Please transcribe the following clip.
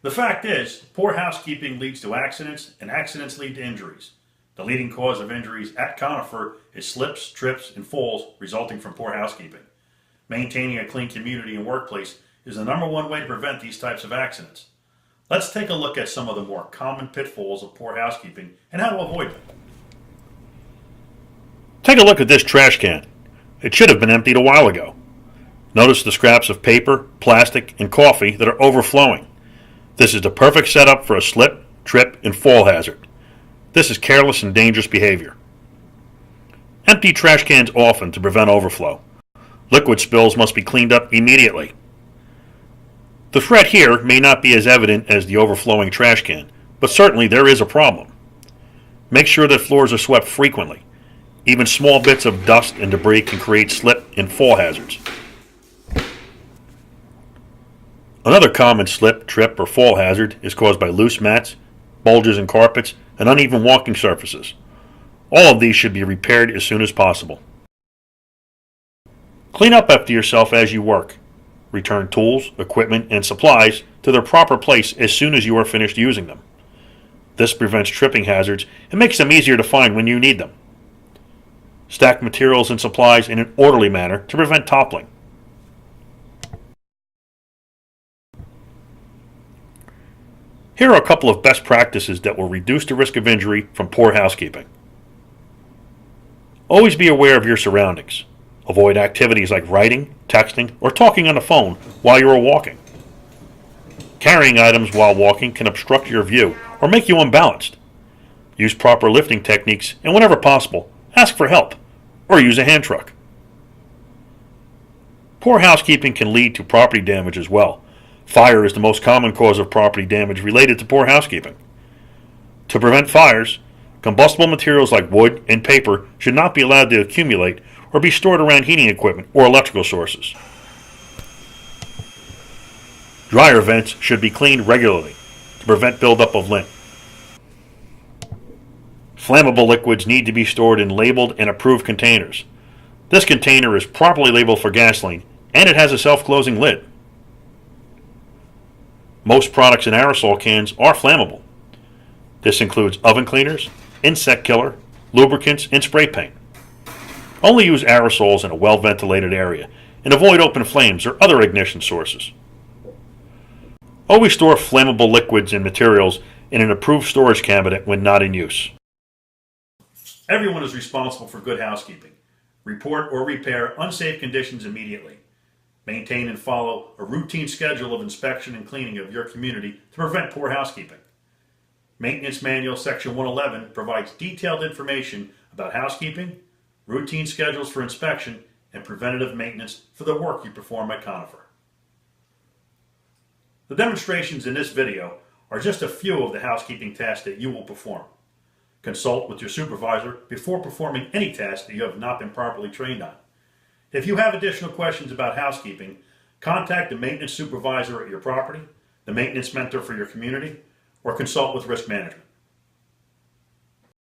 The fact is, poor housekeeping leads to accidents, and accidents lead to injuries. The leading cause of injuries at Conifer is slips, trips, and falls resulting from poor housekeeping. Maintaining a clean community and workplace is the #1 way to prevent these types of accidents. Let's take a look at some of the more common pitfalls of poor housekeeping and how to avoid them. Take a look at this trash can. It should have been emptied a while ago. Notice the scraps of paper, plastic, and coffee that are overflowing. This is the perfect setup for a slip, trip, and fall hazard. This is careless and dangerous behavior. Empty trash cans often to prevent overflow. Liquid spills must be cleaned up immediately. The threat here may not be as evident as the overflowing trash can, but certainly there is a problem. Make sure that floors are swept frequently. Even small bits of dust and debris can create slip and fall hazards. Another common slip, trip, or fall hazard is caused by loose mats, bulges in carpets, and uneven walking surfaces. All of these should be repaired as soon as possible. Clean up after yourself as you work. Return tools, equipment, and supplies to their proper place as soon as you are finished using them. This prevents tripping hazards and makes them easier to find when you need them. Stack materials and supplies in an orderly manner to prevent toppling. Here are a couple of best practices that will reduce the risk of injury from poor housekeeping. Always be aware of your surroundings. Avoid activities like writing, texting, or talking on the phone while you are walking. Carrying items while walking can obstruct your view or make you unbalanced. Use proper lifting techniques and whenever possible, ask for help or use a hand truck. Poor housekeeping can lead to property damage as well. Fire is the most common cause of property damage related to poor housekeeping. To prevent fires, combustible materials like wood and paper should not be allowed to accumulate or be stored around heating equipment or electrical sources. Dryer vents should be cleaned regularly to prevent buildup of lint. Flammable liquids need to be stored in labeled and approved containers. This container is properly labeled for gasoline and it has a self-closing lid. Most products in aerosol cans are flammable. This includes oven cleaners, insect killer, lubricants, and spray paint. Only use aerosols in a well-ventilated area and avoid open flames or other ignition sources. Always store flammable liquids and materials in an approved storage cabinet when not in use. Everyone is responsible for good housekeeping. Report or repair unsafe conditions immediately. Maintain and follow a routine schedule of inspection and cleaning of your community to prevent poor housekeeping. Maintenance Manual Section 111 provides detailed information about housekeeping, routine schedules for inspection, and preventative maintenance for the work you perform at Conifer. The demonstrations in this video are just a few of the housekeeping tasks that you will perform. Consult with your supervisor before performing any task that you have not been properly trained on. If you have additional questions about housekeeping, contact the maintenance supervisor at your property, the maintenance mentor for your community, or consult with risk management.